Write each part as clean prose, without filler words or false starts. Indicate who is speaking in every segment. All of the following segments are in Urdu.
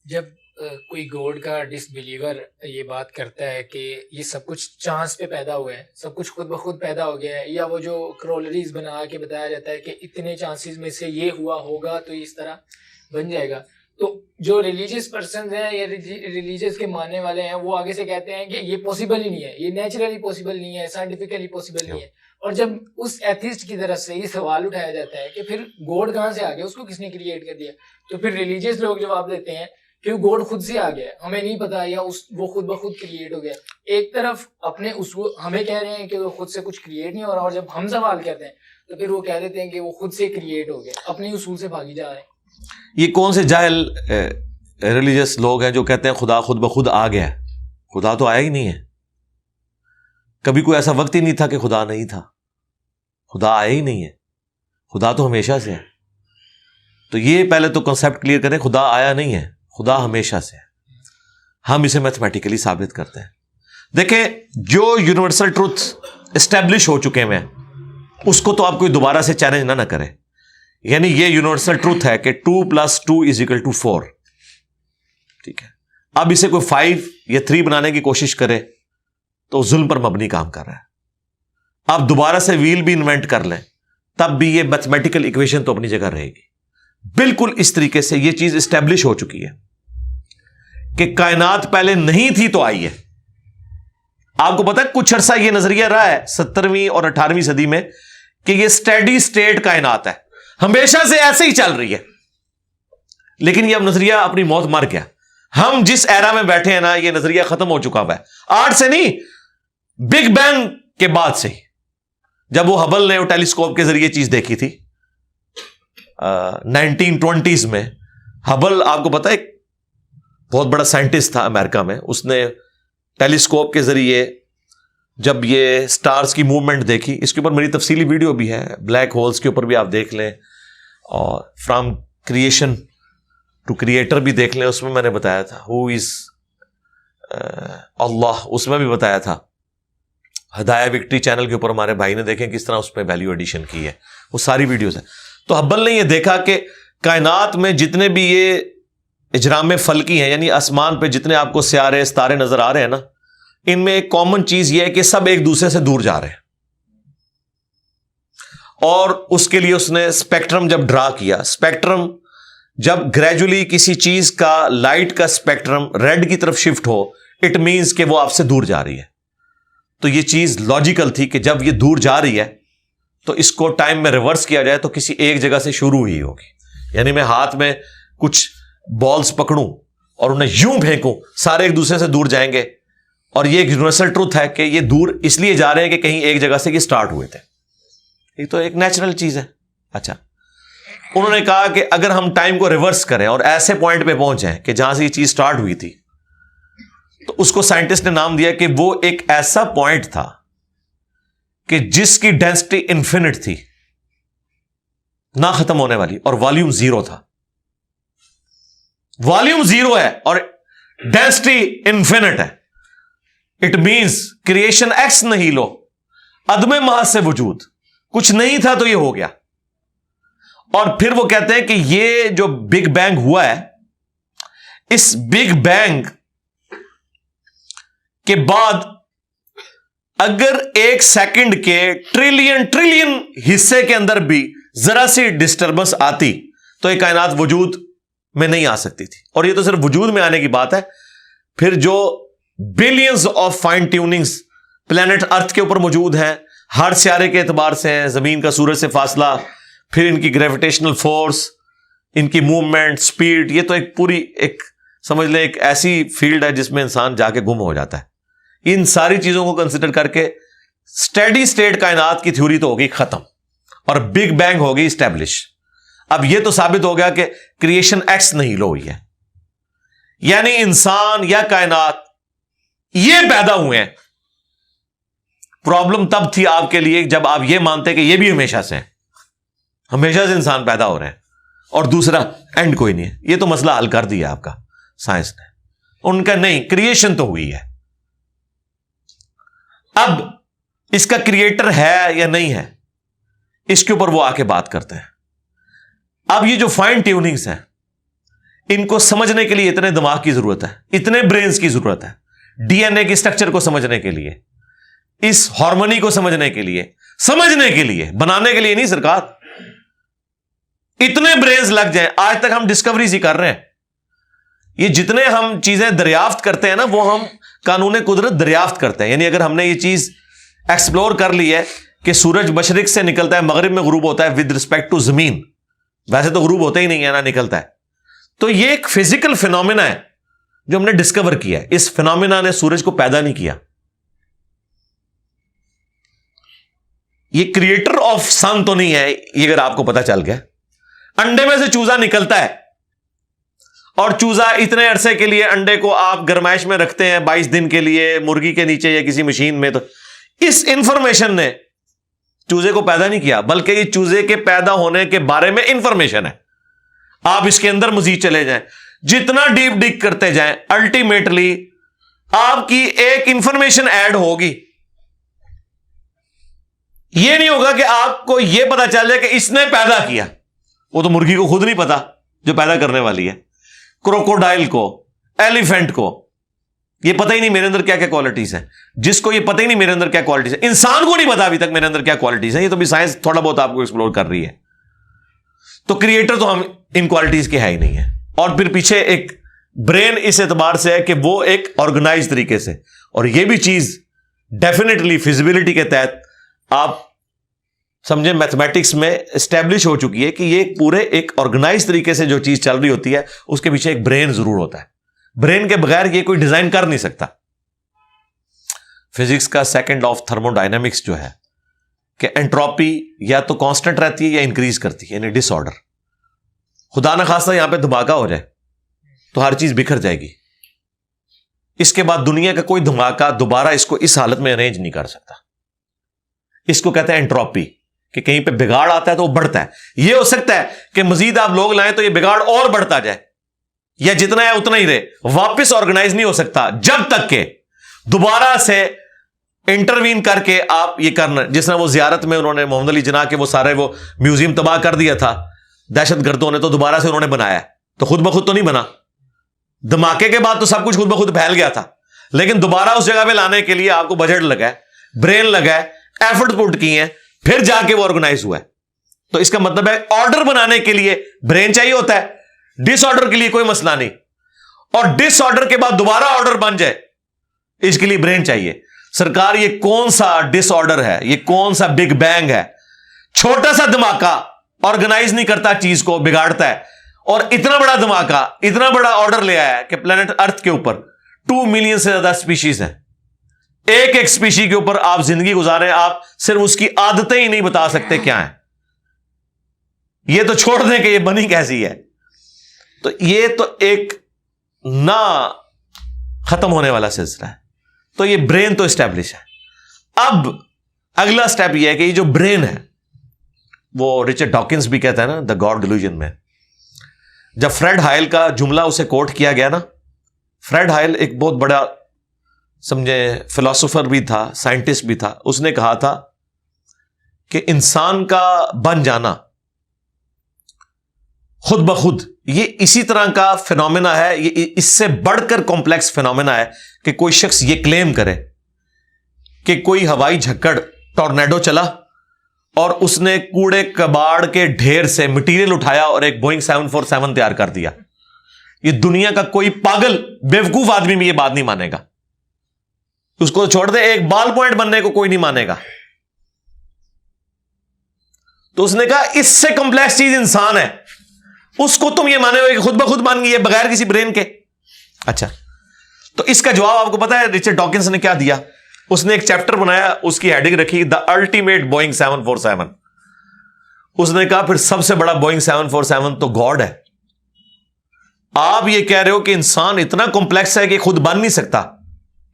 Speaker 1: جب کوئی گوڈ کا ڈس بلیور یہ بات کرتا ہے کہ یہ سب کچھ چانس پہ پیدا ہوا ہے، سب کچھ خود بخود پیدا ہو گیا ہے، یا وہ جو کرولریز بنا کے بتایا جاتا ہے کہ اتنے چانسز میں سے یہ ہوا ہوگا تو اس طرح بن جائے گا، تو جو ریلیجیس پرسنز ہیں یا ریلیجیس کے ماننے والے ہیں وہ آگے سے کہتے ہیں کہ یہ پاسبل ہی نہیں ہے، یہ نیچرلی پاسبل نہیں ہے، سائنٹیفکلی پاسبل نہیں ہے. اور جب اس ایتھسٹ کی طرف سے یہ سوال اٹھایا جاتا ہے کہ پھر گوڈ کہاں سے آ گیا، اس کو کس نے کریٹ کر دیا، تو پھر ریلیجیس لوگ جواب دیتے ہیں کہ وہ گوڈ خود سے آ گیا، ہمیں نہیں پتا، یا وہ خود بخود کریٹ ہو گیا. ایک طرف اپنے اصول ہمیں کہہ رہے ہیں کہ وہ خود سے کچھ کریٹ نہیں ہو رہا، اور جب ہم سوال کرتے ہیں تو پھر وہ کہہ دیتے ہیں کہ وہ خود سے کریٹ ہو گیا، اپنے اصول سے بھاگی جا رہے ہیں.
Speaker 2: یہ کون سے جاہل ریلیجس لوگ ہیں جو کہتے ہیں خدا خود بخود آ گیا؟ خدا تو آیا ہی نہیں ہے. کبھی کوئی ایسا وقت ہی نہیں تھا کہ خدا نہیں تھا. خدا آیا ہی نہیں ہے. خدا تو ہمیشہ سے ہے. تو یہ پہلے تو کنسیپٹ کلیئر کریں، خدا آیا نہیں ہے، خدا ہمیشہ سے ہے. ہم اسے میتھمیٹیکلی ثابت کرتے ہیں. دیکھیں، جو یونیورسل ٹروتھ اسٹیبلش ہو چکے ہیں اس کو تو آپ کوئی دوبارہ سے چیلنج نہ کرے. یعنی یہ یونیورسل ٹروتھ ہے کہ 2 + 2 = 4. ٹھیک ہے. اب اسے کوئی 5 یا 3 بنانے کی کوشش کرے تو ظلم پر مبنی کام کر رہا ہے. آپ دوبارہ سے ویل بھی انوینٹ کر لیں تب بھی یہ میتھمیٹیکل ایکویشن تو اپنی جگہ رہے گی. بالکل اس طریقے سے یہ چیز اسٹیبلش ہو چکی ہے کہ کائنات پہلے نہیں تھی تو آئی ہے. آپ کو پتا ہے کچھ عرصہ یہ نظریہ رہا ہے 17ویں اور 18ویں صدی میں کہ یہ اسٹیڈی اسٹیٹ کائنات ہے، ہمیشہ سے ایسے ہی چل رہی ہے. لیکن یہ اب نظریہ اپنی موت مر گیا. ہم جس ایرا میں بیٹھے ہیں نا، یہ نظریہ ختم ہو چکا ہوا ہے. آج سے نہیں، بگ بینگ کے بعد سے ہی، جب وہ ہبل نے وہ ٹیلیسکوپ کے ذریعے چیز دیکھی تھی 1920s میں. ہبل آپ کو پتا ہے ایک بہت بڑا سائنٹسٹ تھا امریکہ میں. اس نے ٹیلیسکوپ کے ذریعے جب یہ سٹارز کی موومنٹ دیکھی، اس کے اوپر میری تفصیلی ویڈیو بھی ہے، بلیک ہولز کے اوپر بھی آپ دیکھ لیں، اور فرام کریشن ٹو کریٹر بھی دیکھ لیں. اس میں نے بتایا تھا ہو از اللہ، اس میں بھی بتایا تھا. ہدایہ وکٹری چینل کے اوپر ہمارے بھائی نے دیکھیں کس طرح اس پہ ویلیو ایڈیشن کی ہے، وہ ساری ویڈیوز ہیں. تو ہبل نے یہ دیکھا کہ کائنات میں جتنے بھی یہ اجرام فلکی ہیں، یعنی آسمان پہ جتنے آپ کو سیارے ستارے نظر آ رہے ہیں نا، ان میں ایک کامن چیز یہ ہے کہ سب ایک دوسرے سے دور جا رہے ہیں. اور اس کے لیے اس نے اسپیکٹرم جب ڈرا کیا، اسپیکٹرم جب گریجولی کسی چیز کا لائٹ کا اسپیکٹرم ریڈ کی طرف شفٹ ہو، اٹ مینز کہ وہ آپ سے دور جا رہی ہے. تو یہ چیز لاجیکل تھی کہ جب یہ دور جا رہی ہے تو اس کو ٹائم میں ریورس کیا جائے تو کسی ایک جگہ سے شروع ہی ہوگی. یعنی میں ہاتھ میں کچھ بالز پکڑوں اور انہیں یوں پھینکوں، سارے ایک دوسرے سے دور جائیں گے. اور یہ ایک یونیورسل ٹروتھ ہے کہ یہ دور اس لیے جا رہے ہیں کہ کہیں ایک جگہ سے یہ سٹارٹ ہوئے تھے. یہ تو ایک نیچرل چیز ہے. اچھا، انہوں نے کہا کہ اگر ہم ٹائم کو ریورس کریں اور ایسے پوائنٹ پہ پہنچیں کہ جہاں سے یہ چیز سٹارٹ ہوئی تھی، تو اس کو سائنٹسٹ نے نام دیا کہ وہ ایک ایسا پوائنٹ تھا کہ جس کی ڈینسٹی انفینٹ تھی، نہ ختم ہونے والی، اور والیوم 0 تھا. والیوم 0 ہے اور ڈینسٹی انفینٹ ہے. اٹ مینز کریشن ایکس نہیں لو، عدم محض سے وجود، کچھ نہیں تھا تو یہ ہو گیا. اور پھر وہ کہتے ہیں کہ یہ جو بگ بینگ ہوا ہے، اس بگ بینگ کے بعد اگر 1 سیکنڈ کے ٹریلین حصے کے اندر بھی ذرا سی ڈسٹربنس آتی تو یہ کائنات وجود میں نہیں آ سکتی تھی. اور یہ تو صرف وجود میں آنے کی بات ہے. پھر جو billions of fine tunings planet earth کے اوپر موجود ہیں، ہر سیارے کے اعتبار سے ہیں، زمین کا سورج سے فاصلہ، پھر ان کی گریویٹیشنل فورس، ان کی موومنٹ، سپیڈ، یہ تو ایک پوری ایک سمجھ لیں ایک ایسی فیلڈ ہے جس میں انسان جا کے گم ہو جاتا ہے. ان ساری چیزوں کو کنسیڈر کر کے اسٹیڈی اسٹیٹ کائنات کی تھیوری تو ہوگی ختم اور بگ بینگ ہوگی اسٹیبلش. اب یہ تو ثابت ہو گیا کہ کریشن ایکس نہیں لو ہوئی ہے، یعنی انسان یا کائنات یہ پیدا ہوئے ہیں. پرابلم تب تھی آپ کے لیے جب آپ یہ مانتے کہ یہ بھی ہمیشہ سے ہیں، ہمیشہ سے انسان پیدا ہو رہے ہیں اور دوسرا اینڈ کوئی نہیں ہے. یہ تو مسئلہ حل کر دیا آپ کا سائنس نے. ان کا نہیں، کریشن تو ہوئی ہے. اب اس کا کریٹر ہے یا نہیں ہے، اس کے اوپر وہ آ کے بات کرتے ہیں. اب یہ جو فائن ٹیوننگز ہیں، ان کو سمجھنے کے لیے اتنے دماغ کی ضرورت ہے, اتنے برینز کی ضرورت ہے, ڈی این اے کی اسٹرکچر کو سمجھنے کے لیے, اس ہارمونی کو سمجھنے کے لیے, بنانے کے لیے نہیں سرکار. اتنے برینز لگ جائیں. آج تک ہم ڈسکوریز ہی کر رہے ہیں. یہ جتنے ہم چیزیں دریافت کرتے ہیں نا, وہ ہم قانون قدرت دریافت کرتے ہیں. یعنی اگر ہم نے یہ چیز ایکسپلور کر لی ہے کہ سورج مشرق سے نکلتا ہے, مغرب میں غروب ہوتا ہے ود رسپیکٹ ٹو زمین, ویسے تو غروب ہوتا ہی نہیں ہے نا, نکلتا ہے, تو یہ ایک فزیکل فینومینا ہے جو ہم نے ڈسکور کیا ہے. اس فینومینا نے سورج کو پیدا نہیں کیا. یہ کریٹر آف سن تو نہیں ہے, یہ اگر آپ کو پتا چل گیا. انڈے میں سے چوزا نکلتا ہے, اور چوزا اتنے عرصے کے لیے انڈے کو آپ گرمائش میں رکھتے ہیں 22 دن کے لیے مرغی کے نیچے یا کسی مشین میں, تو اس انفارمیشن نے چوزے کو پیدا نہیں کیا, بلکہ یہ چوزے کے پیدا ہونے کے بارے میں انفارمیشن ہے. آپ اس کے اندر مزید چلے جائیں, جتنا ڈیپ ڈگ کرتے جائیں, الٹیمیٹلی آپ کی ایک انفارمیشن ایڈ ہوگی. یہ نہیں ہوگا کہ آپ کو یہ پتا چل جائے کہ اس نے پیدا کیا. وہ تو مرغی کو خود نہیں پتا جو پیدا کرنے والی ہے, کروکوڈائل کو, ایلیفینٹ کو یہ پتہ ہی نہیں میرے اندر کیا کیا کوالٹیز ہیں. جس کو یہ پتہ ہی نہیں میرے اندر کیا کوالٹیز ہیں, انسان کو نہیں پتا ابھی تک میرے اندر کیا کوالٹیز ہیں. یہ تو بھی سائنس تھوڑا بہت آپ کو ایکسپلور کر رہی ہے. تو کریٹر تو ہم ان کوالٹیز کے ہے ہی نہیں ہے. اور پھر پیچھے ایک برین اس اعتبار سے ہے کہ وہ ایک آرگنائز طریقے سے, اور یہ بھی چیز ڈیفینیٹلی فیزیبلٹی کے تحت آپ سمجھیں میتھمیٹکس میں اسٹیبلش ہو چکی ہے کہ یہ پورے ایک آرگنائز طریقے سے جو چیز چل رہی ہوتی ہے اس کے پیچھے ایک برین ضرور ہوتا ہے. برین کے بغیر یہ کوئی ڈیزائن کر نہیں سکتا. فزکس کا سیکنڈ آف تھرمو ڈائنامکس جو ہے کہ انٹروپی یا تو کانسٹنٹ رہتی ہے یا انکریز کرتی ہے, یعنی ڈس آرڈر. خدا نہ خواستہ یہاں پہ دھماکہ ہو جائے تو ہر چیز بکھر جائے گی. اس کے بعد دنیا کا کوئی دھماکہ دوبارہ اس کو اس حالت میں ارینج نہیں کر سکتا. اس کو کہتے ہیں انٹروپی, کہ کہیں پہ بگاڑ آتا ہے تو وہ بڑھتا ہے. یہ ہو سکتا ہے کہ مزید آپ لوگ لائیں تو یہ بگاڑ اور بڑھتا جائے, یا جتنا ہے اتنا ہی رہے, واپس آرگنائز نہیں ہو سکتا جب تک کہ دوبارہ سے انٹروین کر کے آپ یہ کرنا. جس طرح وہ زیارت میں انہوں نے محمد علی جناح کے وہ سارے وہ میوزیم تباہ کر دیا تھا دہشت گردوں نے, تو دوبارہ سے انہوں نے بنایا, تو خود بخود تو نہیں بنا. دھماکے کے بعد تو سب کچھ خود بخود پھیل گیا تھا, لیکن دوبارہ اس جگہ پہ لانے کے لیے آپ کو بجٹ لگا ہے, برین لگا ہے, ایفرٹ پٹ کی ہیں, پھر جا کے وہ آرگنائز ہوا ہے. تو اس کا مطلب ہے آرڈر بنانے کے لیے برین چاہیے ہوتا ہے, ڈس آرڈر کے لیے کوئی مسئلہ نہیں. اور ڈس آرڈر کے بعد دوبارہ آرڈر بن جائے اس کے لیے برین چاہیے. سرکار یہ کون سا ڈس آرڈر ہے, یہ کون سا بگ بینگ ہے؟ چھوٹا سا دھماکہ آرگنائز نہیں کرتا, چیز کو بگاڑتا ہے. اور اتنا بڑا دھماکہ اتنا بڑا آرڈر لے آیا ہے کہ پلانٹ ارتھ کے اوپر 2 ملین سے زیادہ اسپیشیز ہیں. ایک ایک اسپیشی کے اوپر آپ زندگی گزاریں, آپ صرف اس کی عادتیں ہی نہیں بتا سکتے کیا ہیں. یہ تو چھوڑ دیں کہ یہ بنی کیسی ہے. تو یہ تو ایک نہ ختم ہونے والا سلسلہ ہے. تو یہ برین تو اسٹیبلش ہے. اب اگلا سٹیپ یہ ہے کہ یہ جو برین ہے, وہ رچرڈ ڈاکنز بھی کہتا ہے نا دا گاڈ ڈیلوژن میں, جب فریڈ ہائل کا جملہ اسے کوٹ کیا گیا نا, فریڈ ہائل ایک بہت بڑا سمجھے فلاسفر بھی تھا, سائنٹسٹ بھی تھا. اس نے کہا تھا کہ انسان کا بن جانا خود بخود یہ اسی طرح کا فینومینا ہے, یہ اس سے بڑھ کر کمپلیکس فینومینا ہے کہ کوئی شخص یہ کلیم کرے کہ کوئی ہوائی جھکڑ ٹورنیڈو چلا اور اس نے کوڑے کباڑ کے ڈھیر سے مٹیریل اٹھایا اور ایک بوئنگ 747 تیار کر دیا. یہ دنیا کا کوئی پاگل بیوقوف آدمی بھی یہ بات نہیں مانے گا. اس کو چھوڑ دے, ایک بال پوائنٹ بننے کو کوئی نہیں مانے گا. تو اس نے کہا اس سے کمپلیکس چیز انسان ہے, اس کو تم یہ مانے ہوئے کہ خود بخود مان گئی ہے بغیر کسی برین کے. اچھا, تو اس کا جواب آپ کو پتا ہے رچرڈ ڈاکنز نے کیا دیا؟ اس نے ایک چیپٹر بنایا, اس کی ہیڈنگ رکھی دا الٹیمیٹ بوئنگ 747. اس نے کہا پھر سب سے بڑا بوئنگ 747 تو گاڈ ہے. آپ یہ کہہ رہے ہو کہ انسان اتنا کمپلیکس ہے کہ خود بن نہیں سکتا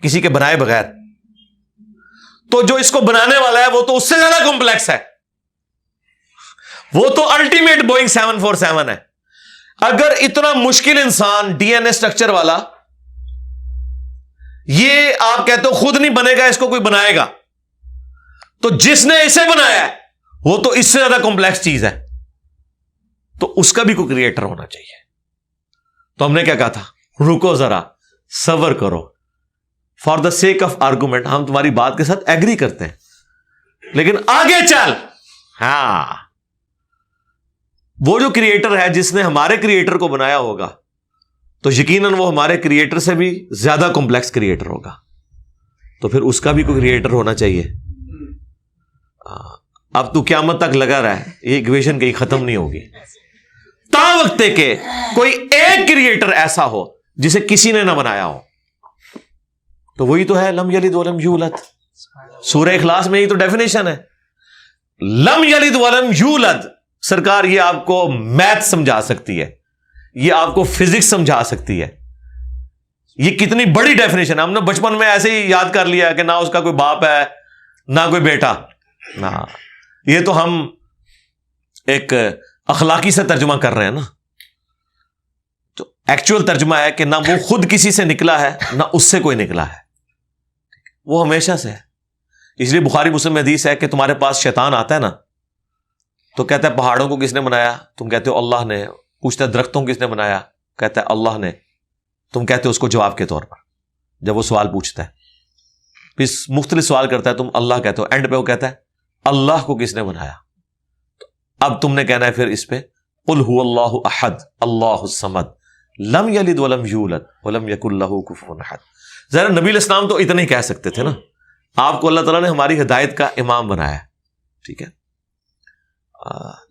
Speaker 2: کسی کے بنائے بغیر, تو جو اس کو بنانے والا ہے وہ تو اس سے زیادہ کمپلیکس ہے, وہ تو الٹیمیٹ بوئنگ 747 ہے. اگر اتنا مشکل انسان ڈی این اے اسٹرکچر والا یہ آپ کہتے ہو خود نہیں بنے گا, اس کو کوئی بنائے گا, تو جس نے اسے بنایا ہے وہ تو اس سے زیادہ کمپلیکس چیز ہے, تو اس کا بھی کوئی کریٹر ہونا چاہیے. تو ہم نے کیا کہا تھا؟ رکو ذرا، صبر کرو، for the sake of argument ہم تمہاری بات کے ساتھ ایگری کرتے ہیں، لیکن آگے چل۔ ہاں، وہ جو کریٹر ہے جس نے ہمارے کریٹر کو بنایا ہوگا تو یقیناً وہ ہمارے کریٹر سے بھی زیادہ کمپلیکس کریٹر ہوگا، تو پھر اس کا بھی کوئی کریٹر ہونا چاہیے۔ اب تو قیامت تک لگا رہا ہے، یہ ایکویشن کہیں ختم نہیں ہوگی تا وقت کہ کوئی ایک کریٹر ایسا ہو جسے کسی نے نہ بنایا ہو۔ تو وہی تو ہے لم یلد ولم یولد، سورہ اخلاص میں ہی تو ڈیفینیشن ہے، لم یلد ولم یولد۔ سرکار یہ آپ کو میتھ سمجھا سکتی ہے، یہ آپ کو فزکس سمجھا سکتی ہے، یہ کتنی بڑی ڈیفینیشن ہے۔ ہم نے بچپن میں ایسے ہی یاد کر لیا کہ نہ اس کا کوئی باپ ہے نہ کوئی بیٹا، نہ یہ تو ہم ایک اخلاقی سے ترجمہ کر رہے ہیں نا، تو ایکچوئل ترجمہ ہے کہ نہ وہ خود کسی سے نکلا ہے نہ اس سے کوئی نکلا ہے، وہ ہمیشہ سے ہے۔ اس لیے بخاری مسلم میں حدیث ہے کہ تمہارے پاس شیطان آتا ہے نا تو کہتا ہے پہاڑوں کو کس نے بنایا؟ تم کہتے ہو اللہ نے۔ پوچھتا ہے درختوں کو کس نے بنایا؟ کہتا ہے اللہ نے۔ تم کہتے ہو اس کو جواب کے طور پر جب وہ سوال پوچھتا ہے، پھر مختلف سوال کرتا ہے، تم اللہ کہتے ہو، اینڈ پہ وہ کہتا ہے اللہ کو کس نے بنایا؟ اب تم نے کہنا ہے پھر اس پہ قل هو اللہ احد اللہ الصمد لم یلد ولم یولد ولم یکن لہ کفوا احد۔ ذرا نبی علیہ السلام تو اتنا ہی کہہ سکتے تھے نا، آپ کو اللہ تعالیٰ نے ہماری ہدایت کا امام بنایا، ٹھیک ہے،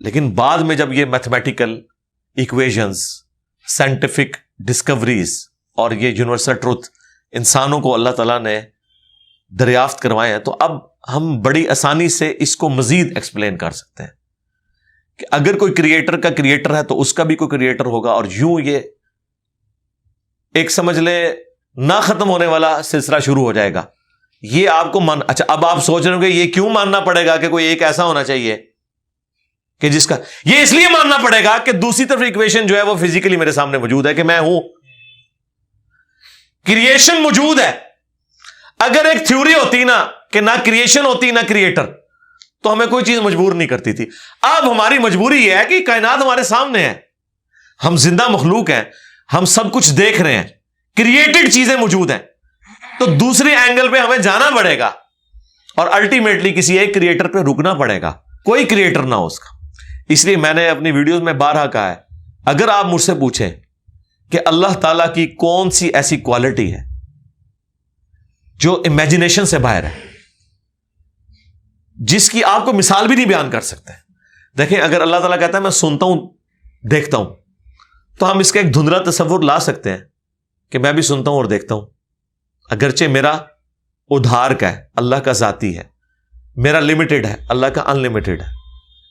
Speaker 2: لیکن بعد میں جب یہ میتھمیٹیکل ایکویشنز، سائنٹیفک ڈسکوریز اور یہ یونیورسل ٹروتھ انسانوں کو اللہ تعالیٰ نے دریافت کروائے ہیں، تو اب ہم بڑی آسانی سے اس کو مزید ایکسپلین کر سکتے ہیں کہ اگر کوئی کریٹر کا کریٹر ہے تو اس کا بھی کوئی کریٹر ہوگا، اور یوں یہ ایک سمجھ لے نہ ختم ہونے والا سلسلہ شروع ہو جائے گا۔ یہ آپ کو اچھا اب آپ سوچ رہے ہو کہ یہ کیوں ماننا پڑے گا کہ کوئی ایک ایسا ہونا چاہیے کہ جس کا، یہ اس لیے ماننا پڑے گا کہ دوسری طرف ایکویشن جو ہے وہ فزیکلی میرے سامنے موجود ہے کہ میں ہوں، کریشن موجود ہے۔ اگر ایک تھیوری ہوتی نا کہ نہ کریشن ہوتی نہ کریٹر تو ہمیں کوئی چیز مجبور نہیں کرتی تھی۔ اب ہماری مجبوری یہ ہے کہ کائنات ہمارے سامنے ہے، ہم زندہ مخلوق ہیں، ہم سب کچھ دیکھ رہے ہیں، کریٹڈ چیزیں موجود ہیں، تو دوسرے اینگل پہ ہمیں جانا پڑے گا اور الٹیمیٹلی کسی ایک کریٹر پہ رکنا پڑے گا، کوئی کریٹر نہ ہو اس کا۔ اس لیے میں نے اپنی ویڈیوز میں بارہا کہا ہے، اگر آپ مجھ سے پوچھیں کہ اللہ تعالیٰ کی کون سی ایسی کوالٹی ہے جو امیجنیشن سے باہر ہے، جس کی آپ کو مثال بھی نہیں بیان کر سکتے، دیکھیں اگر اللہ تعالیٰ کہتا ہے میں سنتا ہوں دیکھتا ہوں تو ہم اس کا ایک دھندلا تصور لا سکتے ہیں کہ میں بھی سنتا ہوں اور دیکھتا ہوں، اگرچہ میرا ادھار کا ہے، اللہ کا ذاتی ہے، میرا لمیٹڈ ہے، اللہ کا ان لمیٹڈ ہے،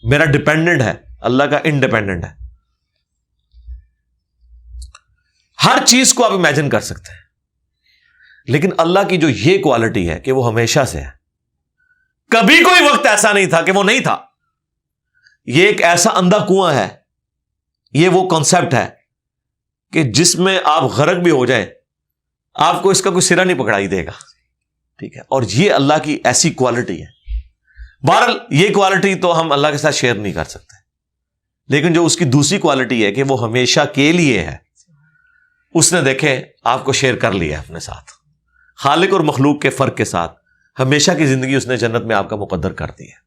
Speaker 2: میرا ڈیپینڈنٹ ہے، اللہ کا انڈیپینڈنٹ ہے، ہر چیز کو آپ امیجن کر سکتے ہیں، لیکن اللہ کی جو یہ کوالٹی ہے کہ وہ ہمیشہ سے ہے، کبھی کوئی وقت ایسا نہیں تھا کہ وہ نہیں تھا، یہ ایک ایسا اندھا کنواں ہے، یہ وہ کانسیپٹ ہے کہ جس میں آپ غرق بھی ہو جائیں آپ کو اس کا کوئی سرا نہیں پکڑائی دے گا، ٹھیک ہے، اور یہ اللہ کی ایسی کوالٹی ہے۔ بہرحال یہ کوالٹی تو ہم اللہ کے ساتھ شیئر نہیں کر سکتے، لیکن جو اس کی دوسری کوالٹی ہے کہ وہ ہمیشہ کے لیے ہے، اس نے دیکھیں آپ کو شیئر کر لیا اپنے ساتھ، خالق اور مخلوق کے فرق کے ساتھ ہمیشہ کی زندگی اس نے جنت میں آپ کا مقدر کر دی ہے۔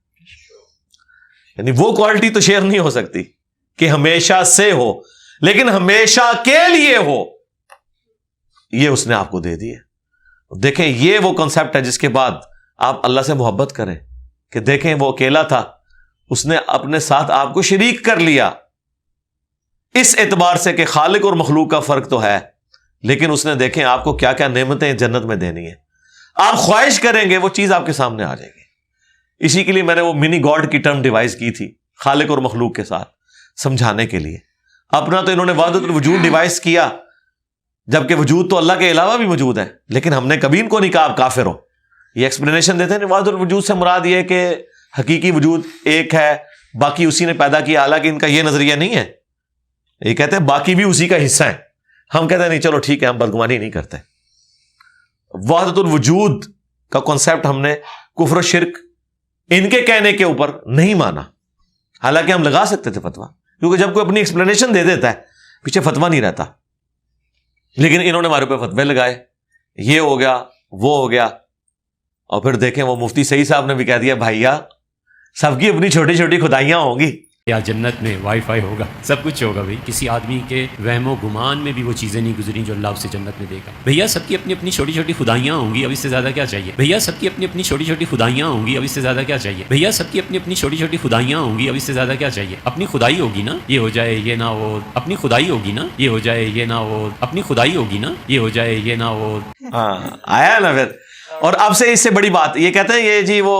Speaker 2: یعنی وہ کوالٹی تو شیئر نہیں ہو سکتی کہ ہمیشہ سے ہو، لیکن ہمیشہ کے لیے ہو، یہ اس نے آپ کو دے دی ہے۔ دیکھیں یہ وہ کنسپٹ ہے جس کے بعد آپ اللہ سے محبت کریں کہ دیکھیں وہ اکیلا تھا، اس نے اپنے ساتھ آپ کو شریک کر لیا، اس اعتبار سے کہ خالق اور مخلوق کا فرق تو ہے، لیکن اس نے دیکھیں آپ کو کیا کیا نعمتیں جنت میں دینی ہے، آپ خواہش کریں گے وہ چیز آپ کے سامنے آ جائے گی۔ اسی کے لیے میں نے وہ منی گاڈ کی ٹرم ڈیوائز کی تھی خالق اور مخلوق کے ساتھ سمجھانے کے لیے۔ اپنا تو انہوں نے وحدت الوجود ڈیوائز کیا، جبکہ وجود تو اللہ کے علاوہ بھی موجود ہے، لیکن ہم نے کبھی ان کو نہیں کہا آپ کافر ہو۔ یہ ایکسپلینیشن دیتے ہیں وحدت الوجود سے مراد یہ ہے کہ حقیقی وجود ایک ہے، باقی اسی نے پیدا کیا، حالانکہ ان کا یہ نظریہ نہیں ہے، یہ کہتے ہیں باقی بھی اسی کا حصہ ہیں۔ ہم کہتے ہیں نہیں چلو ٹھیک ہے، ہم بدگمانی نہیں کرتے۔ وحدت الوجود کا کانسیپٹ ہم نے کفر و شرک ان کے کہنے کے اوپر نہیں مانا، حالانکہ ہم لگا سکتے تھے فتویٰ، کیونکہ جب کوئی اپنی ایکسپلینیشن دے دیتا ہے پیچھے فتویٰ نہیں رہتا۔ لیکن انہوں نے ہمارے اوپر فتوے لگائے، یہ ہو گیا وہ ہو گیا، اور پھر دیکھیں وہ مفتی سعید صاحب نے بھی کہہ دیا بھائیا سب کی اپنی چھوٹی چھوٹی خدائیاں ہوں گی.
Speaker 3: یا جنت میں وائی فائی ہوگا، سب کچھ ہوگا. بھائی کسی آدمی کے وہم و گمان میں بھی وہ چیزیں نہیں گزری جو اللہ اسے جنت میں دے گا. بھیا سب کی اپنی اپنی چھوٹی چھوٹی خدائیاں ہوں گی، اب اس سے زیادہ کیا چاہیے. بھیا سب کی اپنی اپنی چھوٹی چھوٹی خدائیاں ہوں گی، اب اس سے زیادہ کیا چاہیے. بھیا سب کی اپنی اپنی چھوٹی چھوٹی خدائیاں ہوں گی، اب اس سے زیادہ کیا چاہیے. اپنی خدائی ہوگی نا یہ ہو جائے یہ نہ ہو، اپنی خدائی ہوگی نا یہ ہو جائے یہ نہ ہو، اپنی خدائی ہوگی نا یہ ہو جائے یہ نہ ہو.
Speaker 2: ہاں آیا نا پھر. اور اب سے اس سے بڑی بات یہ کہتے ہیں یہ جی وہ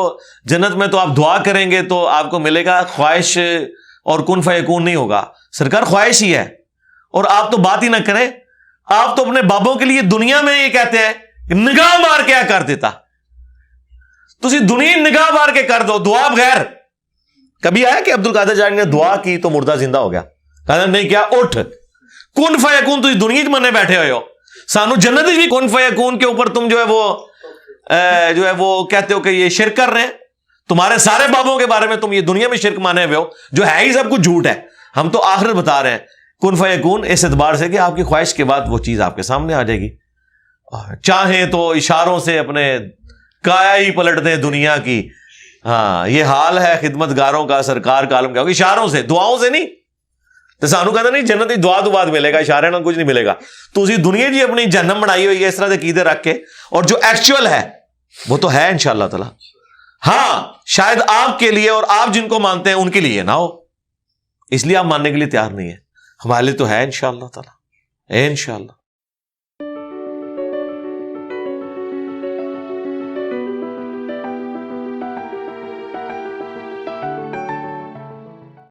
Speaker 2: جنت میں تو آپ دعا کریں گے تو آپ کو ملے گا، خواہش اور کن فیکون نہیں ہوگا. سرکار خواہش ہی ہے، اور آپ تو بات ہی نہ کریں. آپ تو اپنے بابوں کے لیے دنیا میں یہ کہتے ہیں نگاہ مار کے کر دیتا، تسی دنیا نگاہ مار کے کر دو دعا بغیر. کبھی آیا کہ عبد القادر جیلانی نے دعا کی تو مردہ زندہ ہو گیا؟ کہا نہیں کیا اٹھ کن فیکون تسی دنیا منے بیٹھے ہوئے ہو، سانو جنت بھی کن فیکون کے اوپر تم جو ہے وہ کہتے ہو کہ یہ شرک کر رہے ہیں. تمہارے سارے بابوں کے بارے میں تم یہ دنیا میں شرک مانے ہوئے ہو جو ہے ہی سب کچھ جھوٹ ہے. ہم تو آخرت بتا رہے ہیں کن فیکون اس اعتبار سے کہ آپ کی خواہش کے بعد وہ چیز آپ کے سامنے آ جائے گی. چاہیں تو اشاروں سے اپنے کایا ہی پلٹ دیں دنیا کی. ہاں یہ حال ہے خدمت گاروں کا، سرکار کا عالم کا، اشاروں سے دعاؤں سے نہیں. تو سانو کہتے نہیں جنت کی دعا تو بعد ملے گا، اشارے نہ کچھ نہیں ملے گا. تو اسی دنیا جی اپنی جہنم بنائی ہوئی ہے اس طرح سے عقیدے رکھ کے، اور جو ایکچوئل ہے وہ تو ہے انشاءاللہ تعالی. ہاں شاید آپ کے لیے اور آپ جن کو مانتے ہیں ان کے لیے نہ ہو، اس لیے آپ ماننے کے لیے تیار نہیں ہے. ہمارے لیے تو ہے انشاءاللہ تعالی، انشاءاللہ.